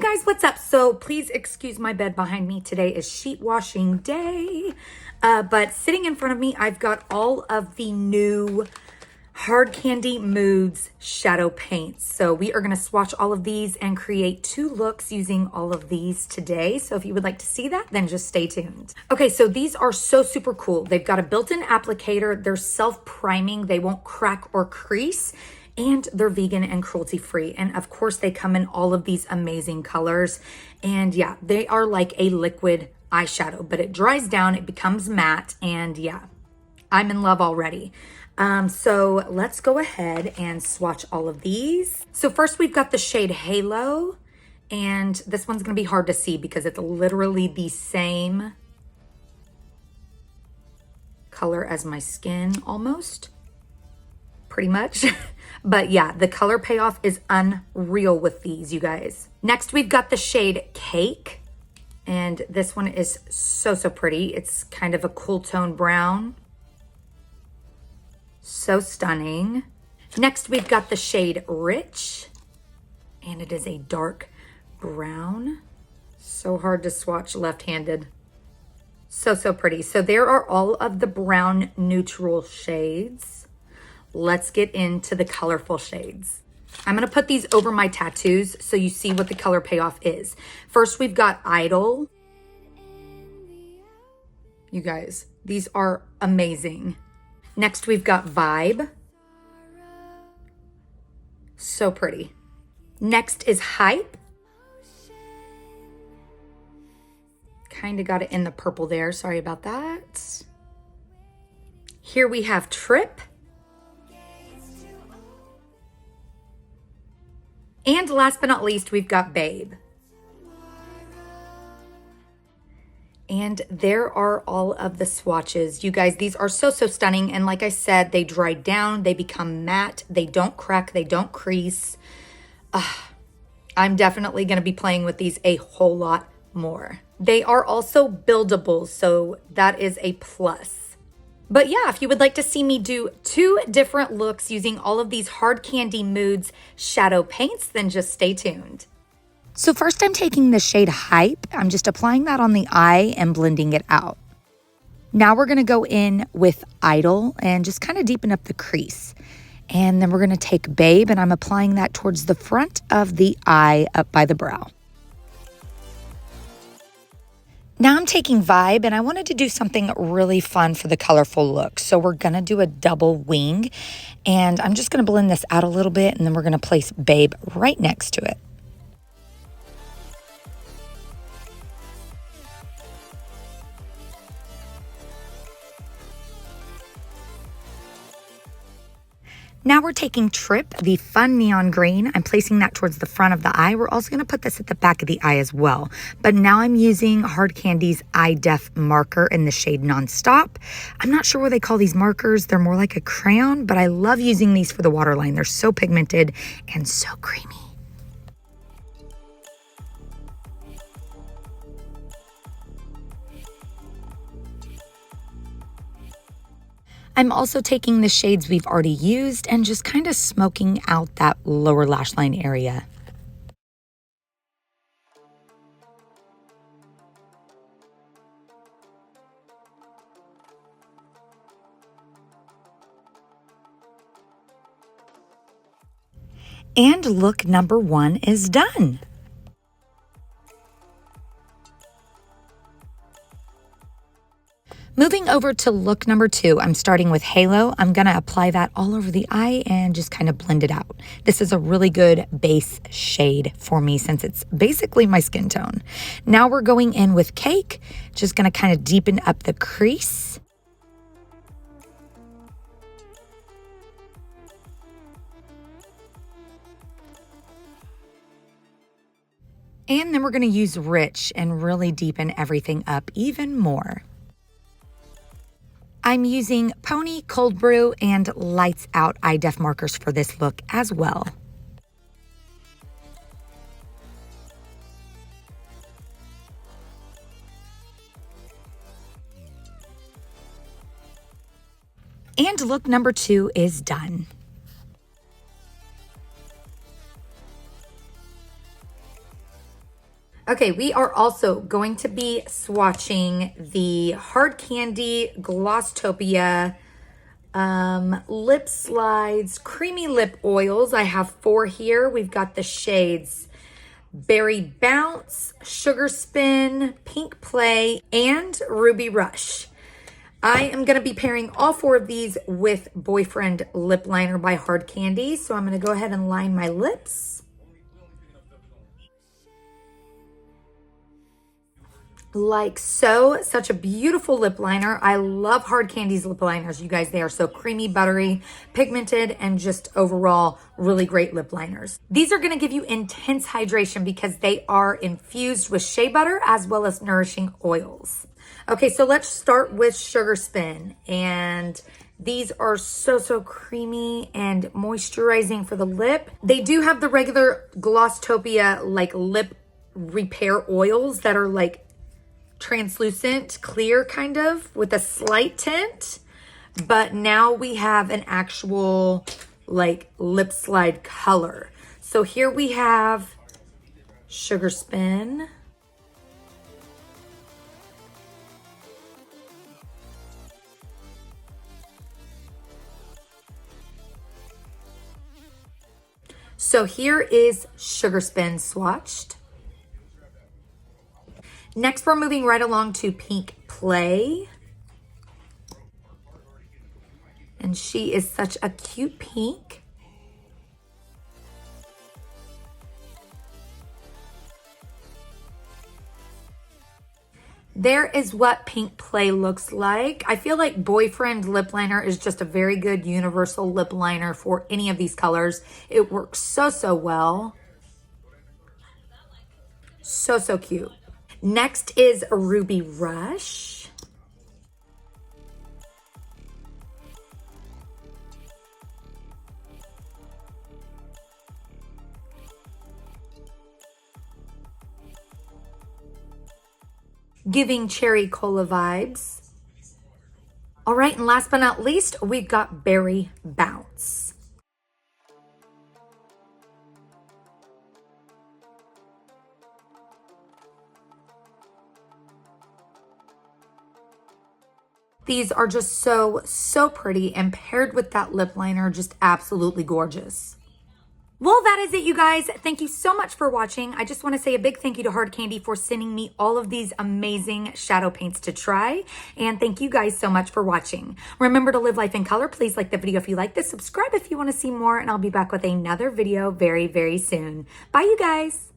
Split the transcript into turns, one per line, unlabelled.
guys, what's up? So please excuse my bed behind me. Today is sheet washing day. But sitting in front of me, I've got all of the new Hard Candy Moods shadow paints. So we are going to swatch all of these and create 2 looks using all of these today. So if you would like to see that, then just stay tuned. Okay, so these are so super cool. They've got a built-in applicator. They're self-priming. They won't crack or crease. And they're vegan and cruelty-free. And of course, they come in all of these amazing colors. And yeah, they are like a liquid eyeshadow, but it dries down, it becomes matte, and yeah, I'm in love already. So let's go ahead and swatch all of these. So first we've got the shade Halo, and this one's gonna be hard to see because it's literally the same color as my skin almost, pretty much. But yeah, the color payoff is unreal with these, you guys. Next, we've got the shade Cake. And this one is so pretty. It's kind of a cool tone brown. So stunning. Next, we've got the shade Rich. And it is a dark brown. So hard to swatch left-handed. So pretty. So there are all of the brown neutral shades. Let's get into the colorful shades. I'm gonna put these over my tattoos so you see what the color payoff is. First, we've got Idol. You guys, these are amazing. Next, we've got Vibe. So pretty. Next is Hype. Kind of got it in the purple there, sorry about that. Here we have Trip. And last but not least, we've got Babe. And there are all of the swatches. You guys, these are so stunning. And like I said, they dry down, they become matte, they don't crack, they don't crease. I'm definitely gonna be playing with these a whole lot more. They are also buildable, so that is a plus. But yeah, if you would like to see me do 2 different looks using all of these Hard Candy Moods shadow paints, then just stay tuned. So first I'm taking the shade Hype. I'm just applying that on the eye and blending it out. Now we're gonna go in with Idol and just kind of deepen up the crease. And then we're gonna take Babe, and I'm applying that towards the front of the eye up by the brow. Now I'm taking Vibe, and I wanted to do something really fun for the colorful look. So we're gonna do a double wing, and I'm just gonna blend this out a little bit, and then we're gonna place Babe right next to it. Now we're taking Trip, the fun neon green. I'm placing that towards the front of the eye. We're also gonna put this at the back of the eye as well. But now I'm using Hard Candy's Eye Def marker in the shade Nonstop. I'm not sure what they call these markers. They're more like a crayon, but I love using these for the waterline. They're so pigmented and so creamy. I'm also taking the shades we've already used and just kind of smoking out that lower lash line area. And look number 1 is done. Moving over to look number 2, I'm starting with Halo. I'm gonna apply that all over the eye and just kind of blend it out. This is a really good base shade for me since it's basically my skin tone. Now we're going in with Cake, just gonna kind of deepen up the crease. And then we're gonna use Rich and really deepen everything up even more. I'm using Pony, Cold Brew, and Lights Out Eye Def markers for this look as well. And look number 2 is done. Okay, we are also going to be swatching the Hard Candy Glosstopia lip slides, creamy lip oils. I have 4 here. We've got the shades Berry Bounce, Sugar Spin, Pink Play, and Ruby Rush. I am going to be pairing all 4 of these with Boyfriend Lip Liner by Hard Candy. So I'm going to go ahead and line my lips. Like so. Such a beautiful lip liner. I love Hard Candy's lip liners, you guys. They are so creamy, buttery, pigmented, and just overall really great lip liners. These are going to give you intense hydration because they are infused with shea butter as well as nourishing oils. Okay, so let's start with Sugar Spin. And these are so creamy and moisturizing for the lip. They do have the regular Glosstopia like lip repair oils that are like translucent, clear kind of with a slight tint. But now we have an actual like lip slide color. So here we have Sugar Spin. So here is Sugar Spin swatched. Next, we're moving right along to Pink Play. And she is such a cute pink. There is what Pink Play looks like. I feel like Boyfriend Lip Liner is just a very good universal lip liner for any of these colors. It works so well. So cute. Next is Ruby Rush. Giving cherry cola vibes. All right, and last but not least, we've got Berry Bounce. These are just so pretty, and paired with that lip liner, just absolutely gorgeous. Well, that is it, you guys. Thank you so much for watching. I just want to say a big thank you to Hard Candy for sending me all of these amazing shadow paints to try. And thank you guys so much for watching. Remember to live life in color. Please like the video if you like this. Subscribe if you want to see more. And I'll be back with another video very soon. Bye, you guys.